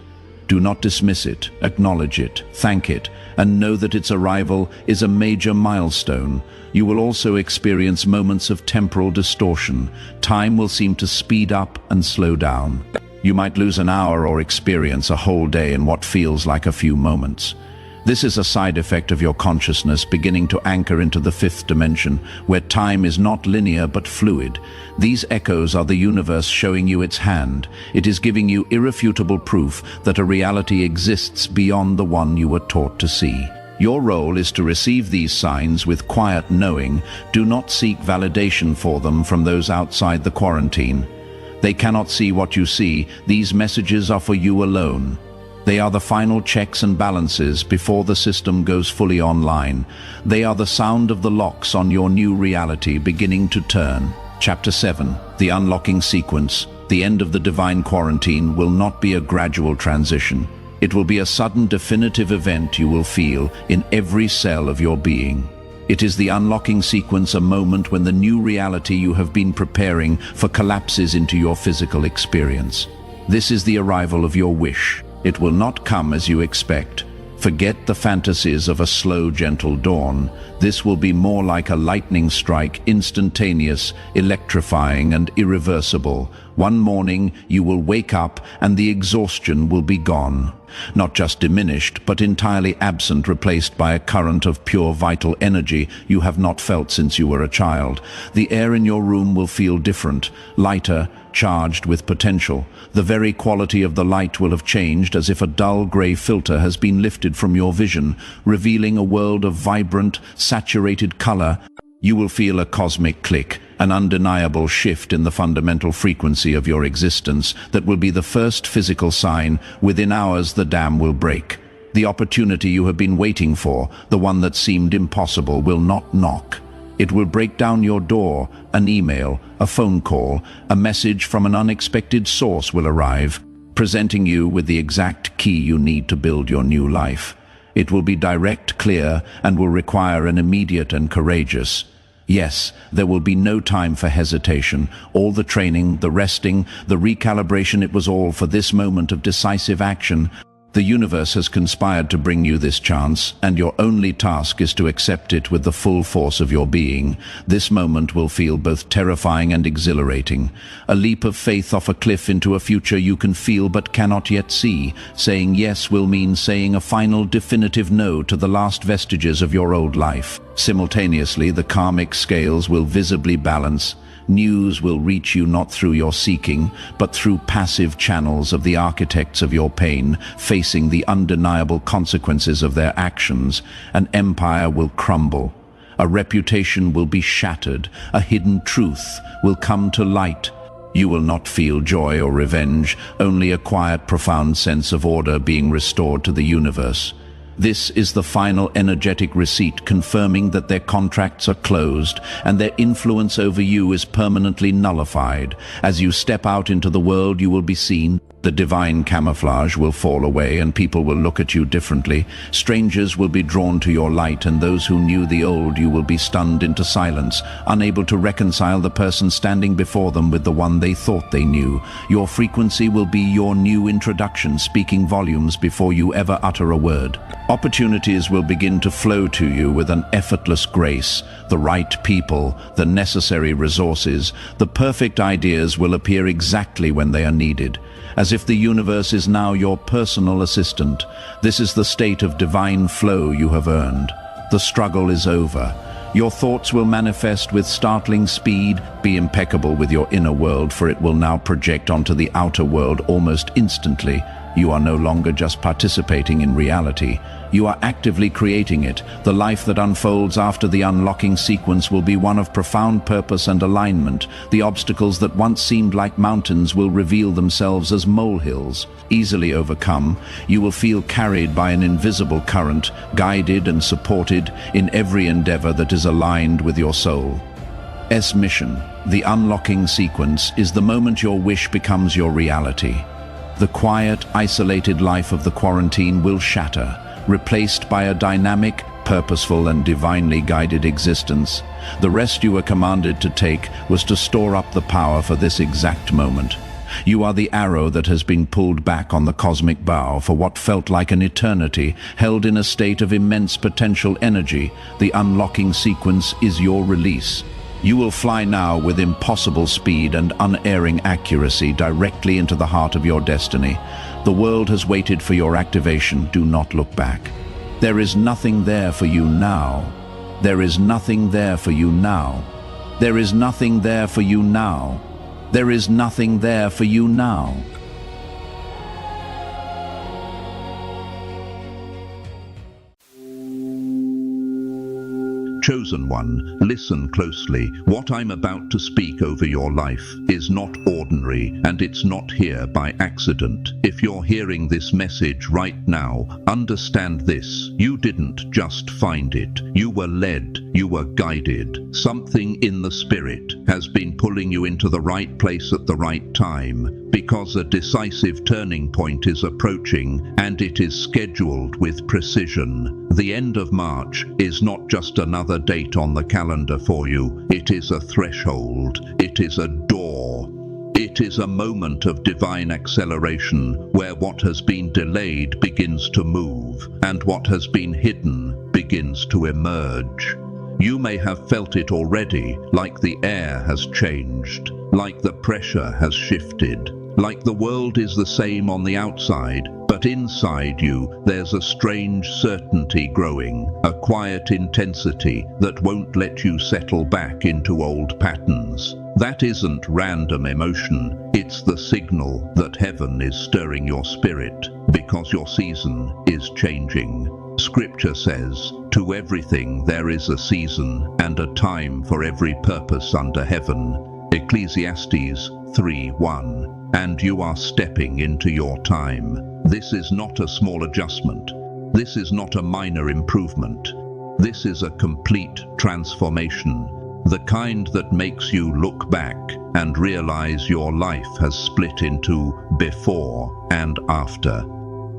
Do not dismiss it, acknowledge it, thank it, and know that its arrival is a major milestone. You will also experience moments of temporal distortion. Time will seem to speed up and slow down. You might lose an hour or experience a whole day in what feels like a few moments. This is a side effect of your consciousness beginning to anchor into the fifth dimension, where time is not linear but fluid. These echoes are the universe showing you its hand. It is giving you irrefutable proof that a reality exists beyond the one you were taught to see. Your role is to receive these signs with quiet knowing. Do not seek validation for them from those outside the quarantine. They cannot see what you see. These messages are for you alone. They are the final checks and balances before the system goes fully online. They are the sound of the locks on your new reality beginning to turn. Chapter 7. The unlocking sequence. The end of the divine quarantine will not be a gradual transition. It will be a sudden, definitive event you will feel in every cell of your being. It is the unlocking sequence, a moment when the new reality you have been preparing for collapses into your physical experience. This is the arrival of your wish. It will not come as you expect. Forget the fantasies of a slow, gentle dawn. This will be more like a lightning strike, instantaneous, electrifying, and irreversible. One morning, you will wake up and the exhaustion will be gone. Not just diminished, but entirely absent, replaced by a current of pure vital energy you have not felt since you were a child. The air in your room will feel different, lighter, charged with potential. The very quality of the light will have changed, as if a dull grey filter has been lifted from your vision, revealing a world of vibrant, saturated color. You will feel a cosmic click, an undeniable shift in the fundamental frequency of your existence that will be the first physical sign. Within hours, the dam will break. The opportunity you have been waiting for, the one that seemed impossible, will not knock. It will break down your door. An email, a phone call, a message from an unexpected source will arrive, presenting you with the exact key you need to build your new life. It will be direct, clear, and will require an immediate and courageous. Yes, there will be no time for hesitation. All the training, the resting, the recalibration, it was all for this moment of decisive action. The universe has conspired to bring you this chance, and your only task is to accept it with the full force of your being. This moment will feel both terrifying and exhilarating. A leap of faith off a cliff into a future you can feel but cannot yet see. Saying yes will mean saying a final definitive no to the last vestiges of your old life. Simultaneously, the karmic scales will visibly balance. News will reach you not through your seeking, but through passive channels of the architects of your pain, facing the undeniable consequences of their actions. An empire will crumble. A reputation will be shattered. A hidden truth will come to light. You will not feel joy or revenge, only a quiet, profound sense of order being restored to the universe. This is the final energetic receipt confirming that their contracts are closed and their influence over you is permanently nullified. As you step out into the world, you will be seen. The divine camouflage will fall away and people will look at you differently. Strangers will be drawn to your light, and those who knew the old you will be stunned into silence, unable to reconcile the person standing before them with the one they thought they knew. Your frequency will be your new introduction, speaking volumes before you ever utter a word. Opportunities will begin to flow to you with an effortless grace. The right people, the necessary resources, the perfect ideas will appear exactly when they are needed, as if the universe is now your personal assistant. This is the state of divine flow you have earned. The struggle is over. Your thoughts will manifest with startling speed. Be impeccable with your inner world, for it will now project onto the outer world almost instantly. You are no longer just participating in reality. You are actively creating it. The life that unfolds after the unlocking sequence will be one of profound purpose and alignment. The obstacles that once seemed like mountains will reveal themselves as molehills, easily overcome. You will feel carried by an invisible current, guided and supported in every endeavor that is aligned with your soul. Mission, the unlocking sequence, is the moment your wish becomes your reality. The quiet, isolated life of the quarantine will shatter, replaced by a dynamic, purposeful and divinely guided existence. The rest you were commanded to take was to store up the power for this exact moment. You are the arrow that has been pulled back on the cosmic bow for what felt like an eternity, held in a state of immense potential energy. The unlocking sequence is your release. You will fly now with impossible speed and unerring accuracy directly into the heart of your destiny. The world has waited for your activation. Do not look back. There is nothing there for you now. There is nothing there for you now. There is nothing there for you now. There is nothing there for you now. Chosen one, listen closely. What I'm about to speak over your life is not ordinary, and it's not here by accident. If you're hearing this message right now, understand this. You didn't just find it. You were led. You were guided. Something in the spirit has been pulling you into the right place at the right time, because a decisive turning point is approaching, and it is scheduled with precision. The end of March is not just another date on the calendar for you. It is a threshold. It is a door. It is a moment of divine acceleration, where what has been delayed begins to move, and what has been hidden begins to emerge. You may have felt it already, like the air has changed, like the pressure has shifted, like the world is the same on the outside, but inside you there's a strange certainty growing, a quiet intensity that won't let you settle back into old patterns. That isn't random emotion, it's the signal that heaven is stirring your spirit, because your season is changing. Scripture says, "To everything there is a season, and a time for every purpose under heaven." Ecclesiastes 3:1. And you are stepping into your time. This is not a small adjustment. This is not a minor improvement. This is a complete transformation, the kind that makes you look back and realize your life has split into before and after.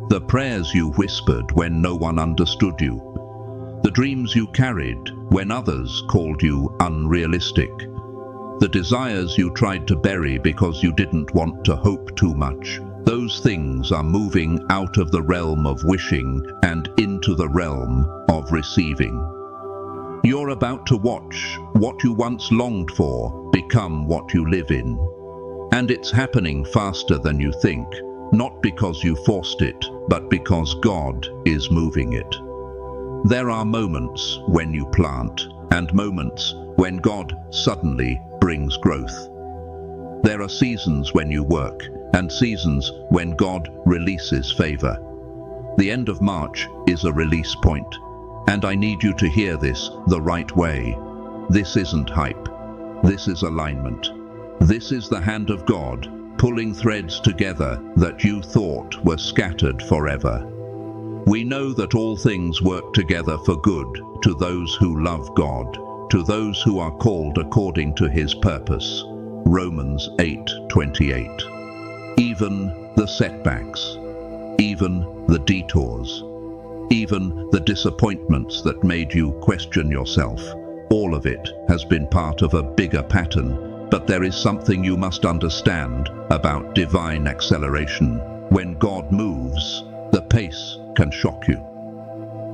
The prayers you whispered when no one understood you. The dreams you carried when others called you unrealistic. The desires you tried to bury because you didn't want to hope too much. Those things are moving out of the realm of wishing and into the realm of receiving. You're about to watch what you once longed for become what you live in. And it's happening faster than you think, not because you forced it, but because God is moving it. There are moments when you plant, and moments when God suddenly brings growth. There are seasons when you work, and seasons when God releases favor. The end of March is a release point, and I need you to hear this the right way. This isn't hype. This is alignment. This is the hand of God pulling threads together that you thought were scattered forever. We know that all things work together for good to those who love God, to those who are called according to His purpose. Romans 8:28. Even the setbacks, even the detours, even the disappointments that made you question yourself, all of it has been part of a bigger pattern. But there is something you must understand about divine acceleration. When God moves, the pace can shock you.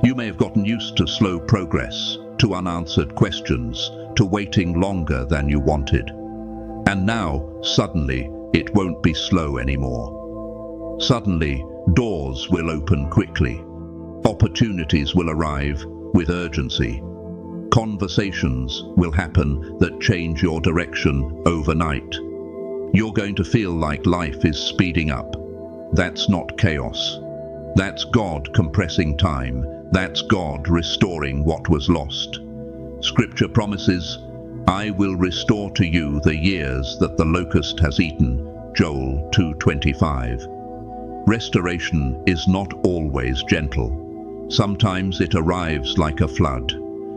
You may have gotten used to slow progress, to unanswered questions, to waiting longer than you wanted. And now, suddenly, it won't be slow anymore. Suddenly, doors will open quickly. Opportunities will arrive with urgency. Conversations will happen that change your direction overnight. You're going to feel like life is speeding up. That's not chaos. That's God compressing time. That's God restoring what was lost. Scripture promises, "I will restore to you the years that the locust has eaten." Joel 2:25. Restoration is not always gentle. Sometimes it arrives like a flood.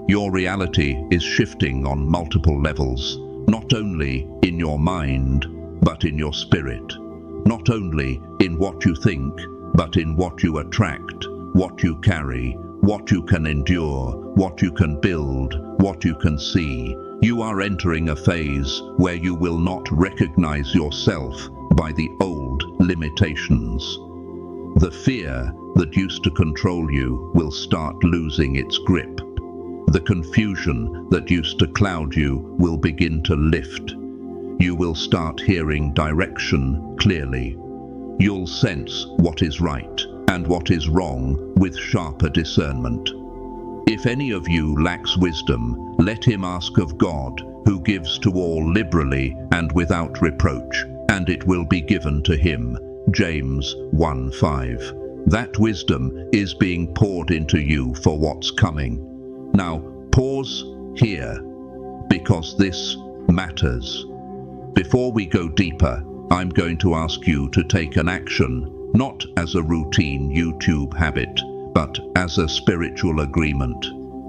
Your reality is shifting on multiple levels, not only in your mind, but in your spirit. Not only in what you think, but in what you attract, what you carry, what you can endure, what you can build, what you can see. You are entering a phase where you will not recognize yourself by the old limitations. The fear that used to control you will start losing its grip. The confusion that used to cloud you will begin to lift. You will start hearing direction clearly. You'll sense what is right and what is wrong with sharper discernment. If any of you lacks wisdom, let him ask of God, who gives to all liberally and without reproach, and it will be given to him. James 1:5. That wisdom is being poured into you for what's coming. Now, pause here, because this matters. Before we go deeper, I'm going to ask you to take an action, not as a routine YouTube habit, but as a spiritual agreement.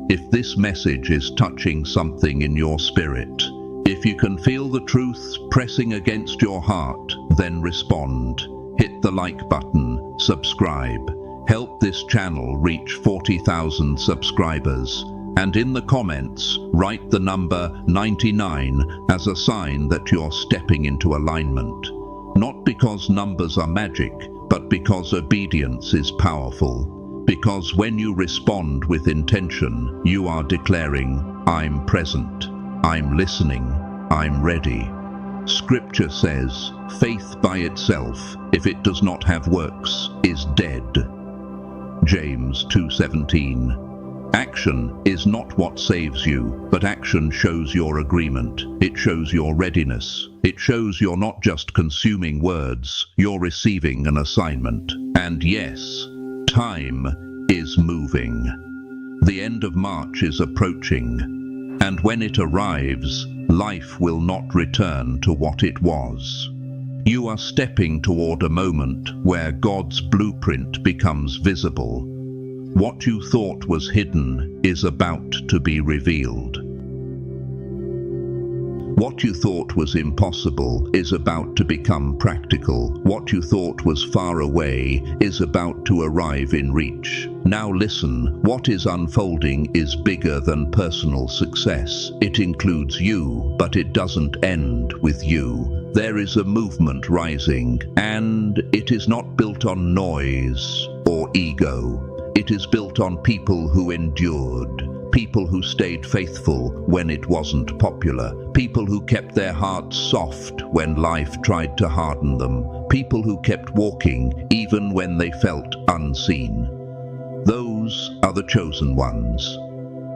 If this message is touching something in your spirit, if you can feel the truth pressing against your heart, then respond. Hit the like button, subscribe. Help this channel reach 40,000 subscribers. And in the comments, write the number 99 as a sign that you're stepping into alignment. Not because numbers are magic, but because obedience is powerful. Because when you respond with intention, you are declaring, "I'm present, I'm listening, I'm ready." Scripture says, faith by itself, if it does not have works, is dead. James 2:17. Action is not what saves you, but action shows your agreement. It shows your readiness. It shows you're not just consuming words, you're receiving an assignment. And yes, time is moving. The end of March is approaching, and when it arrives, life will not return to what it was. You are stepping toward a moment where God's blueprint becomes visible. What you thought was hidden is about to be revealed. What you thought was impossible is about to become practical. What you thought was far away is about to arrive in reach. Now listen, what is unfolding is bigger than personal success. It includes you, but it doesn't end with you. There is a movement rising, and it is not built on noise or ego. It is built on people who endured. People who stayed faithful when it wasn't popular. People who kept their hearts soft when life tried to harden them. People who kept walking even when they felt unseen. Those are the chosen ones,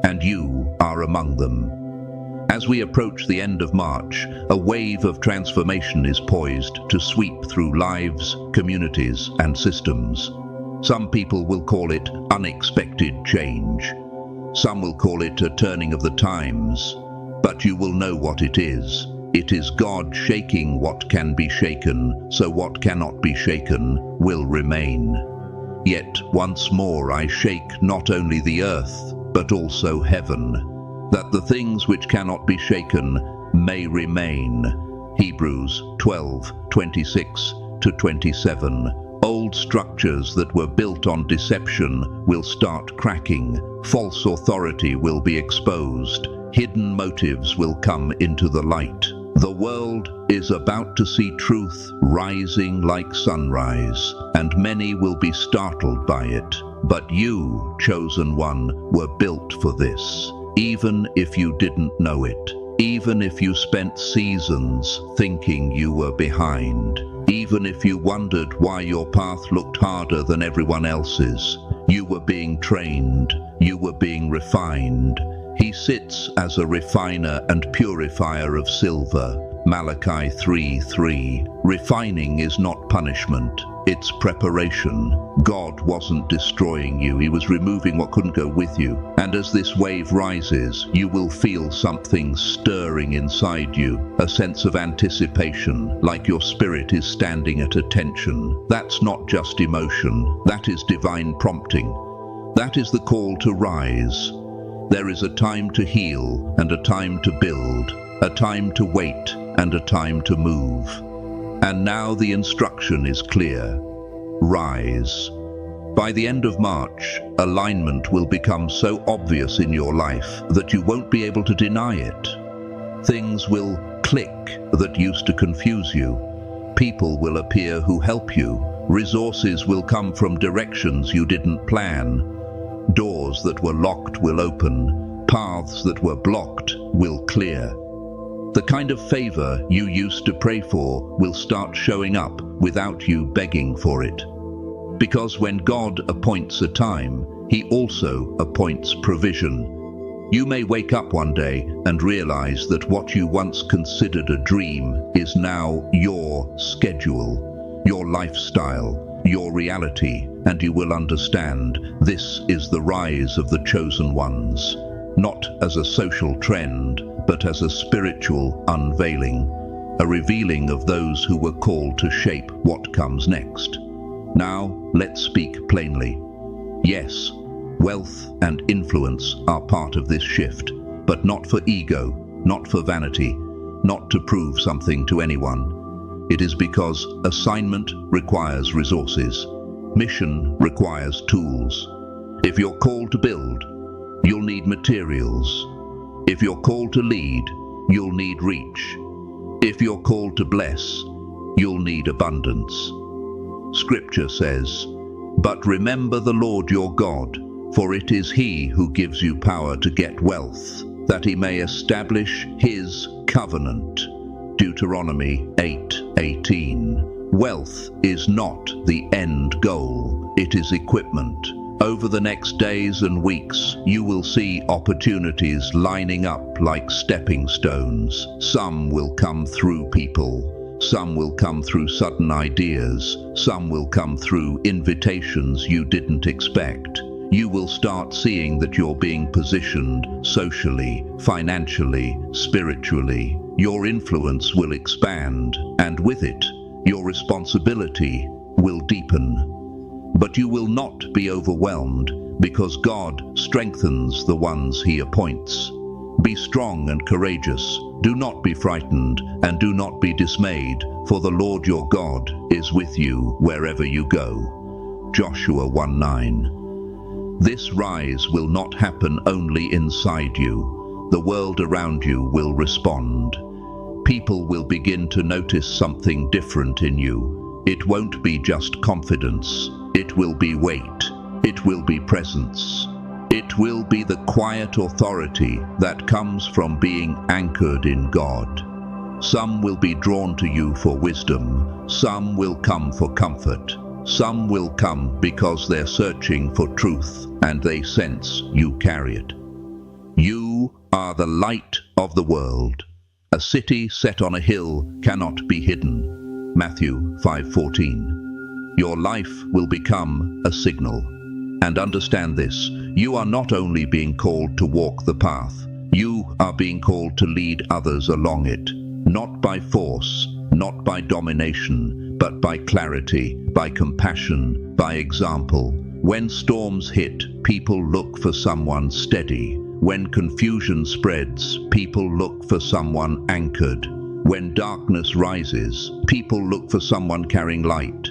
and you are among them. As we approach the end of March, a wave of transformation is poised to sweep through lives, communities, and systems. Some people will call it unexpected change. Some will call it a turning of the times, but you will know what it is. It is God shaking what can be shaken, so what cannot be shaken will remain. Yet once more I shake not only the earth, but also heaven, that the things which cannot be shaken may remain. Hebrews 12:26-27. Old structures that were built on deception will start cracking. False authority will be exposed. Hidden motives will come into the light. The world is about to see truth rising like sunrise, and many will be startled by it. But you, chosen one, were built for this, even if you didn't know it. Even if you spent seasons thinking you were behind. Even if you wondered why your path looked harder than everyone else's. You were being trained. You were being refined. He sits as a refiner and purifier of silver. Malachi 3:3. Refining is not punishment, it's preparation. God wasn't destroying you, He was removing what couldn't go with you. And as this wave rises, you will feel something stirring inside you, a sense of anticipation, like your spirit is standing at attention. That's not just emotion, that is divine prompting. That is the call to rise. There is a time to heal and a time to build, a time to wait and a time to move. And now the instruction is clear. Rise. By the end of March, alignment will become so obvious in your life that you won't be able to deny it. Things will click that used to confuse you. People will appear who help you. Resources will come from directions you didn't plan. Doors that were locked will open. Paths that were blocked will clear. The kind of favor you used to pray for will start showing up without you begging for it. Because when God appoints a time, He also appoints provision. You may wake up one day and realize that what you once considered a dream is now your schedule, your lifestyle, your reality, and you will understand this is the rise of the chosen ones, not as a social trend, but as a spiritual unveiling, a revealing of those who were called to shape what comes next. Now, let's speak plainly. Yes, wealth and influence are part of this shift, but not for ego, not for vanity, not to prove something to anyone. It is because assignment requires resources. Mission requires tools. If you're called to build, you'll need materials. If you're called to lead, you'll need reach. If you're called to bless, you'll need abundance. Scripture says, "But remember the Lord your God, for it is He who gives you power to get wealth, that He may establish His covenant." Deuteronomy 8:18. Wealth is not the end goal, it is equipment. Over the next days and weeks, you will see opportunities lining up like stepping stones. Some will come through people. Some will come through sudden ideas. Some will come through invitations you didn't expect. You will start seeing that you're being positioned socially, financially, spiritually. Your influence will expand, and with it, your responsibility will deepen. But you will not be overwhelmed. because God strengthens the ones he appoints. Be strong and courageous. Do not be frightened, and do not be dismayed, for the Lord your God is with you wherever you go. Joshua 1:9. This rise will not happen only inside you. The world around you will respond. People will begin to notice something different in you. It won't be just confidence. It will be weight. It will be presence. It will be the quiet authority that comes from being anchored in God. Some will be drawn to you for wisdom. Some will come for comfort. Some will come because they're searching for truth and they sense you carry it. You are the light of the world. A city set on a hill cannot be hidden. Matthew 5:14. Your life will become a signal. And understand this, you are not only being called to walk the path, you are being called to lead others along it, not by force, not by domination, but by clarity, by compassion, by example. When storms hit, people look for someone steady. When confusion spreads, people look for someone anchored. When darkness rises, people look for someone carrying light.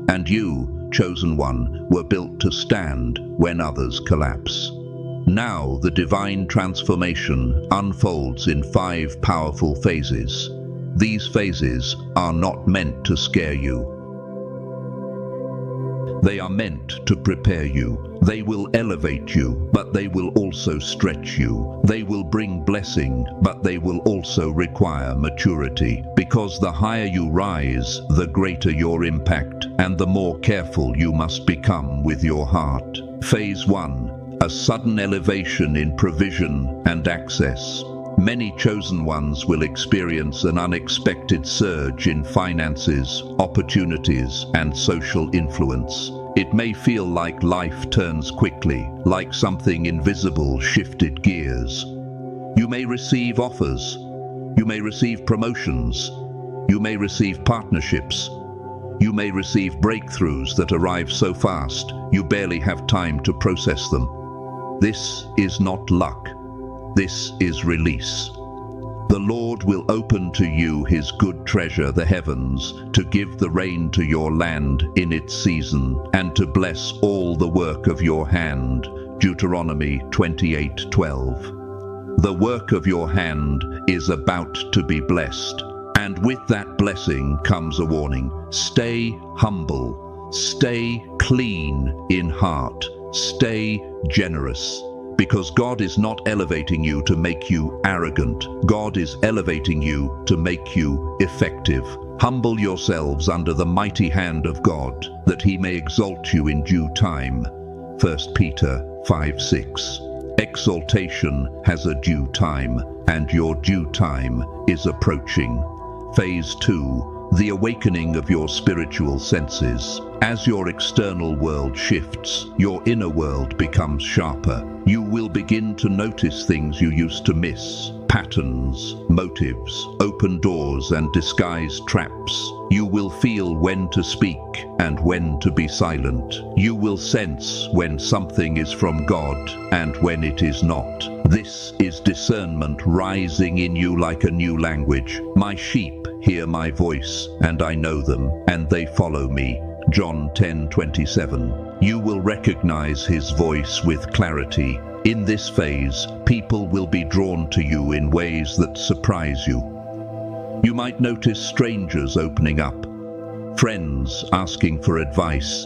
And you, chosen one, were built to stand when others collapse. Now the divine transformation unfolds in 5 powerful phases. These phases are not meant to scare you. They are meant to prepare you. They will elevate you, but they will also stretch you. They will bring blessing, but they will also require maturity. Because the higher you rise, the greater your impact, and the more careful you must become with your heart. Phase 1. A sudden elevation in provision and access. Many chosen ones will experience an unexpected surge in finances, opportunities, and social influence. It may feel like life turns quickly, like something invisible shifted gears. You may receive offers. You may receive promotions. You may receive partnerships. You may receive breakthroughs that arrive so fast, you barely have time to process them. This is not luck. This is release. The Lord will open to you his good treasure, the heavens, to give the rain to your land in its season, and to bless all the work of your hand. Deuteronomy 28:12. The work of your hand is about to be blessed. And with that blessing comes a warning. Stay humble. Stay clean in heart. Stay generous. Because God is not elevating you to make you arrogant. God is elevating you to make you effective. Humble yourselves under the mighty hand of God, that he may exalt you in due time. 1 Peter 5:6. Exaltation has a due time, and your due time is approaching. Phase 2. The awakening of your spiritual senses. As your external world shifts, your inner world becomes sharper. You will begin to notice things you used to miss. Patterns, motives, open doors and disguised traps. You will feel when to speak and when to be silent. You will sense when something is from God and when it is not. This is discernment rising in you like a new language. My sheep hear my voice, and I know them, and they follow me. John 10:27. You will recognize his voice with clarity. In this phase, people will be drawn to you in ways that surprise you. You might notice strangers opening up, friends asking for advice,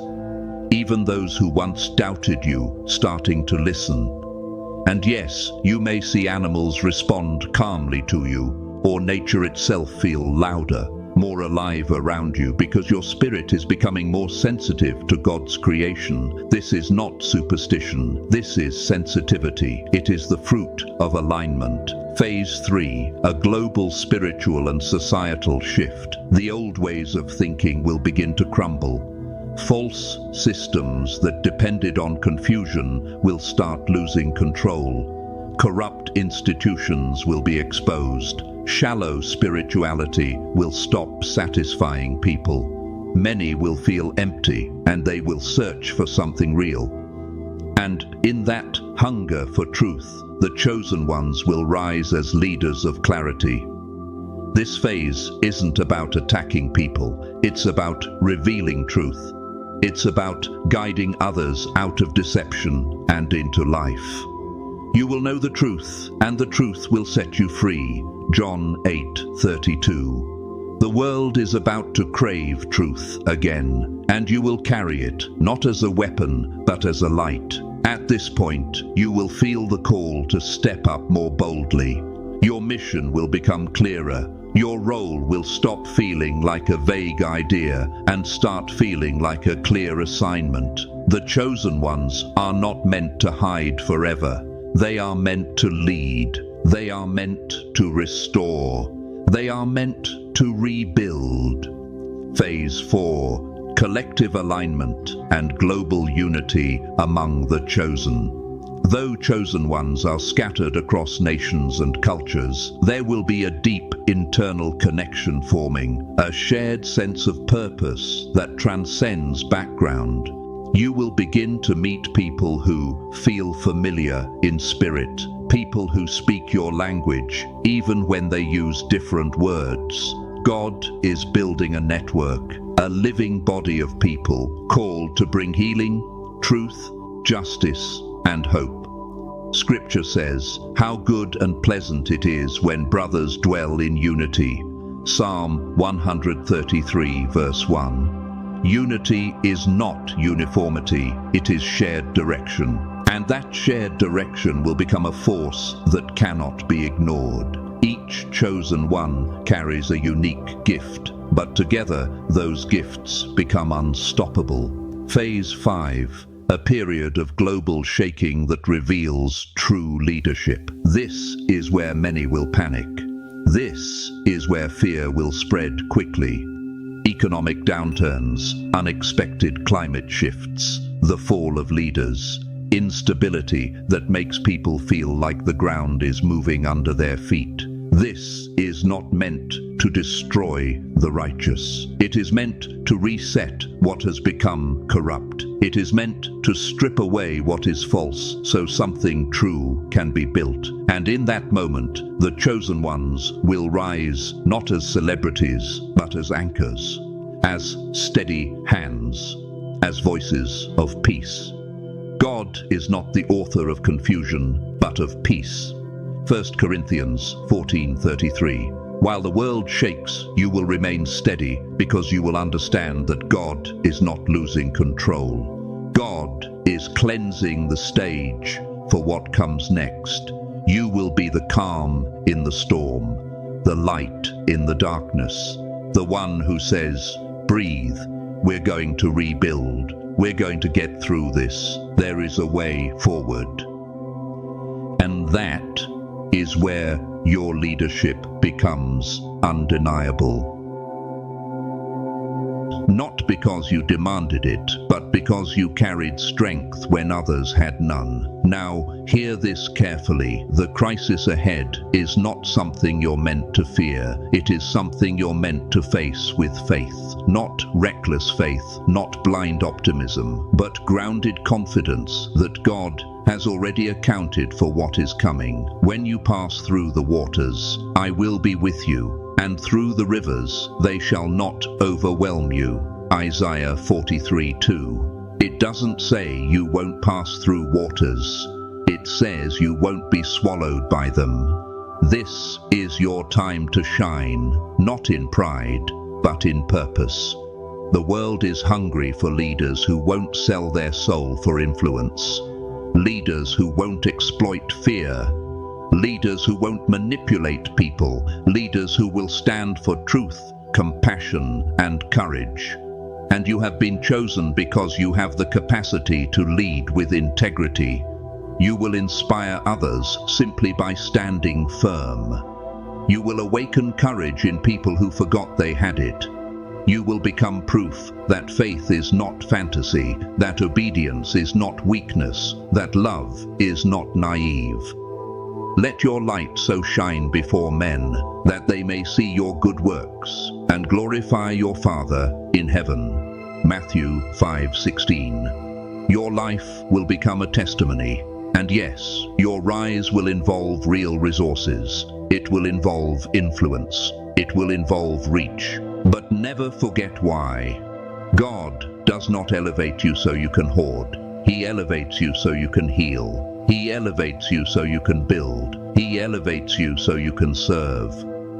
even those who once doubted you starting to listen. And yes, you may see animals respond calmly to you, or nature itself feel louder, more alive around you, because your spirit is becoming more sensitive to God's creation. This is not superstition. This is sensitivity. It is the fruit of alignment. Phase 3. A global spiritual and societal shift. The old ways of thinking will begin to crumble. False systems that depended on confusion will start losing control. Corrupt institutions will be exposed. Shallow spirituality will stop satisfying people. Many will feel empty, and they will search for something real. And in that hunger for truth, the chosen ones will rise as leaders of clarity. This phase isn't about attacking people, it's about revealing truth. It's about guiding others out of deception and into life. You will know the truth, and the truth will set you free. John 8:32. The world is about to crave truth again, and you will carry it, not as a weapon, but as a light. At this point, you will feel the call to step up more boldly. Your mission will become clearer. Your role will stop feeling like a vague idea and start feeling like a clear assignment. The chosen ones are not meant to hide forever. They are meant to lead. They are meant to restore. They are meant to rebuild. Phase 4: collective alignment and global unity among the chosen. Though chosen ones are scattered across nations and cultures, there will be a deep internal connection forming, a shared sense of purpose that transcends background. You will begin to meet people who feel familiar in spirit, people who speak your language, even when they use different words. God is building a network, a living body of people called to bring healing, truth, justice, and hope. Scripture says, "How good and pleasant it is when brothers dwell in unity." Psalm 133 verse 1. Unity is not uniformity, it is shared direction. And that shared direction will become a force that cannot be ignored. Each chosen one carries a unique gift, but together those gifts become unstoppable. Phase 5. A period of global shaking that reveals true leadership. This is where many will panic. This is where fear will spread quickly. Economic downturns, unexpected climate shifts, the fall of leaders, instability that makes people feel like the ground is moving under their feet. This is not meant to destroy the righteous. It is meant to reset what has become corrupt. It is meant to strip away what is false so something true can be built. And in that moment, the chosen ones will rise not as celebrities, but as anchors, as steady hands, as voices of peace. God is not the author of confusion, but of peace. 1 Corinthians 14:33. While the world shakes, you will remain steady because you will understand that God is not losing control. God is cleansing the stage for what comes next. You will be the calm in the storm, the light in the darkness, the one who says, "Breathe, we're going to rebuild, we're going to get through this, there is a way forward." And that is where your leadership becomes undeniable. Not because you demanded it, but because you carried strength when others had none. Now, hear this carefully. The crisis ahead is not something you're meant to fear. It is something you're meant to face with faith. Not reckless faith, not blind optimism, but grounded confidence that God has already accounted for what is coming. When you pass through the waters, I will be with you, and through the rivers, they shall not overwhelm you. Isaiah 43:2. It doesn't say you won't pass through waters. It says you won't be swallowed by them. This is your time to shine, not in pride, but in purpose. The world is hungry for leaders who won't sell their soul for influence. Leaders who won't exploit fear. Leaders who won't manipulate people. Leaders who will stand for truth, compassion, and courage. And you have been chosen because you have the capacity to lead with integrity. You will inspire others simply by standing firm. You will awaken courage in people who forgot they had it. You will become proof that faith is not fantasy, that obedience is not weakness, that love is not naive. Let your light so shine before men that they may see your good works and glorify your Father in heaven. Matthew 5:16. Your life will become a testimony. And yes, your rise will involve real resources. It will involve influence. It will involve reach. But never forget why. God does not elevate you so you can hoard. He elevates you so you can heal. He elevates you so you can build. He elevates you so you can serve.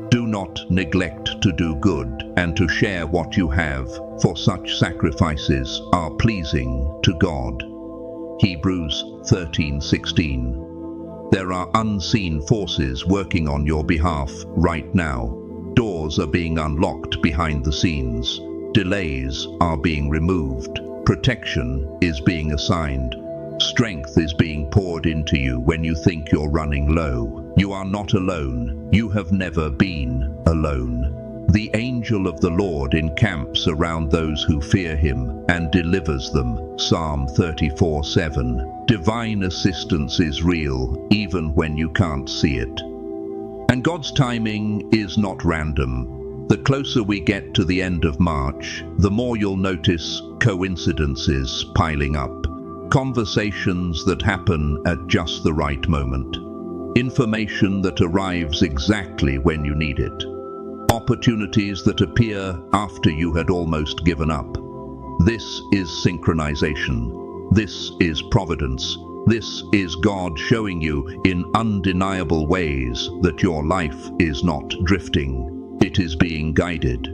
Do not neglect to do good and to share what you have, for such sacrifices are pleasing to God. Hebrews 13:16. There are unseen forces working on your behalf right now. Doors are being unlocked behind the scenes. Delays are being removed. Protection is being assigned. Strength is being poured into you when you think you're running low. You are not alone. You have never been alone. The angel of the Lord encamps around those who fear him and delivers them. Psalm 34:7. Divine assistance is real even when you can't see it. And God's timing is not random. The closer we get to the end of March, the more you'll notice coincidences piling up. Conversations that happen at just the right moment. Information that arrives exactly when you need it. Opportunities that appear after you had almost given up. This is synchronization. This is providence. This is God showing you in undeniable ways that your life is not drifting. It is being guided.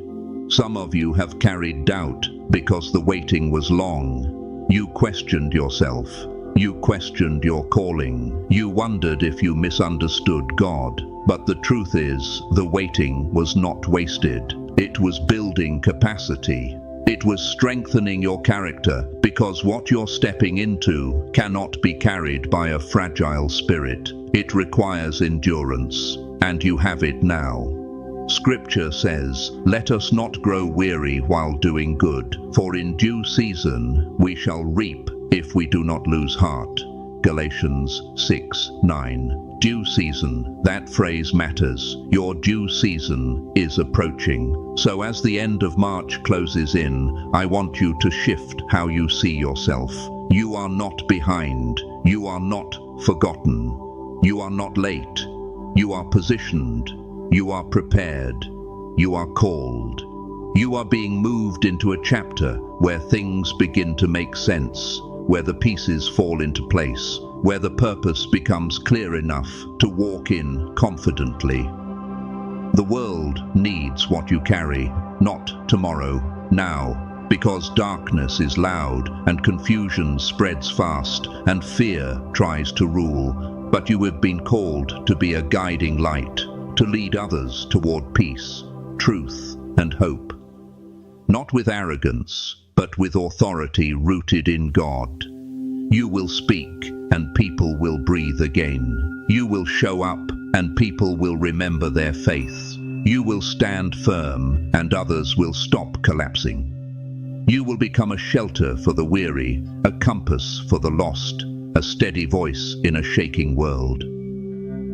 Some of you have carried doubt because the waiting was long. You questioned yourself. You questioned your calling. You wondered if you misunderstood God. But the truth is, the waiting was not wasted. It was building capacity. It was strengthening your character, because what you're stepping into cannot be carried by a fragile spirit. It requires endurance, and you have it now. Scripture says, "Let us not grow weary while doing good, for in due season we shall reap if we do not lose heart." Galatians 6:9. Due season, that phrase matters. Your due season is approaching. So as the end of March closes in, I want you to shift how you see yourself. You are not behind. You are not forgotten. You are not late. You are positioned. You are prepared. You are called. You are being moved into a chapter where things begin to make sense, where the pieces fall into place, where the purpose becomes clear enough to walk in confidently. The world needs what you carry, not tomorrow, now, because darkness is loud and confusion spreads fast and fear tries to rule. But you have been called to be a guiding light, to lead others toward peace, truth, and hope. Not with arrogance, but with authority rooted in God. You will speak, and people will breathe again. You will show up, and people will remember their faith. You will stand firm, and others will stop collapsing. You will become a shelter for the weary, a compass for the lost, a steady voice in a shaking world.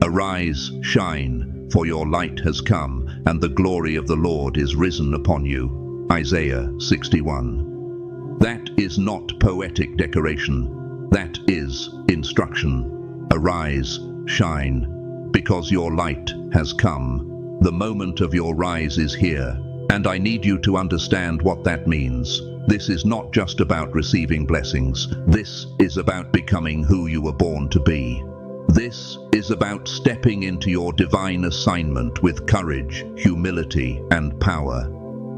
Arise, shine, for your light has come, and the glory of the Lord is risen upon you. Isaiah 61. That is not poetic decoration. That is instruction. Arise, shine, because your light has come. The moment of your rise is here, and I need you to understand what that means. This is not just about receiving blessings. This is about becoming who you were born to be. This is about stepping into your divine assignment with courage, humility, and power.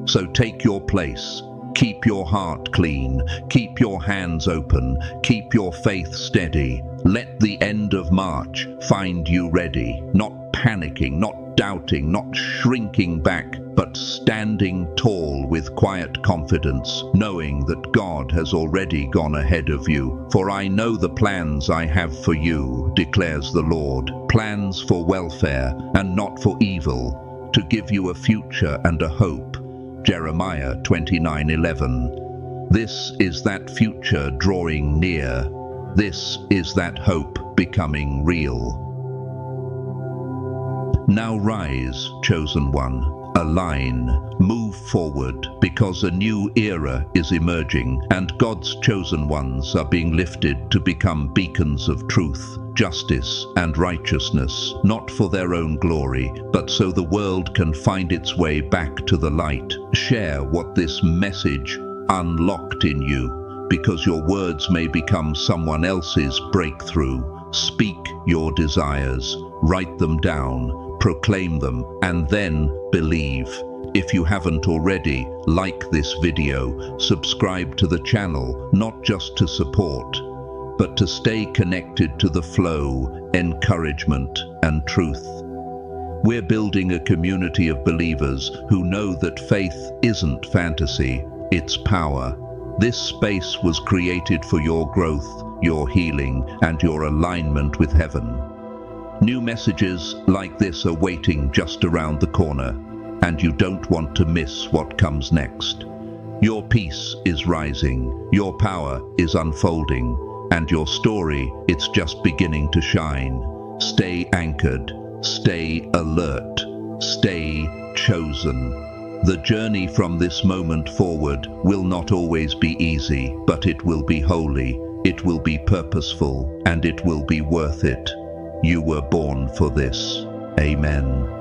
So take your place. Keep your heart clean. Keep your hands open. Keep your faith steady. Let the end of March find you ready, not panicking, not doubting, not shrinking back, but standing tall with quiet confidence, knowing that God has already gone ahead of you. For I know the plans I have for you, declares the Lord, plans for welfare and not for evil, to give you a future and a hope. Jeremiah 29:11. This is that future drawing near. This is that hope becoming real. Now rise, chosen one, align, move forward because a new era is emerging and God's chosen ones are being lifted to become beacons of truth, justice, and righteousness, not for their own glory, but so the world can find its way back to the light. Share what this message unlocked in you, because your words may become someone else's breakthrough. Speak your desires, write them down, proclaim them, and then believe. If you haven't already, like this video, subscribe to the channel, not just to support, but to stay connected to the flow, encouragement, and truth. We're building a community of believers who know that faith isn't fantasy, it's power. This space was created for your growth, your healing, and your alignment with heaven. New messages like this are waiting just around the corner, and you don't want to miss what comes next. Your peace is rising, your power is unfolding, and your story, it's just beginning to shine. Stay anchored, stay alert, stay chosen. The journey from this moment forward will not always be easy, but it will be holy, it will be purposeful, and it will be worth it. You were born for this. Amen.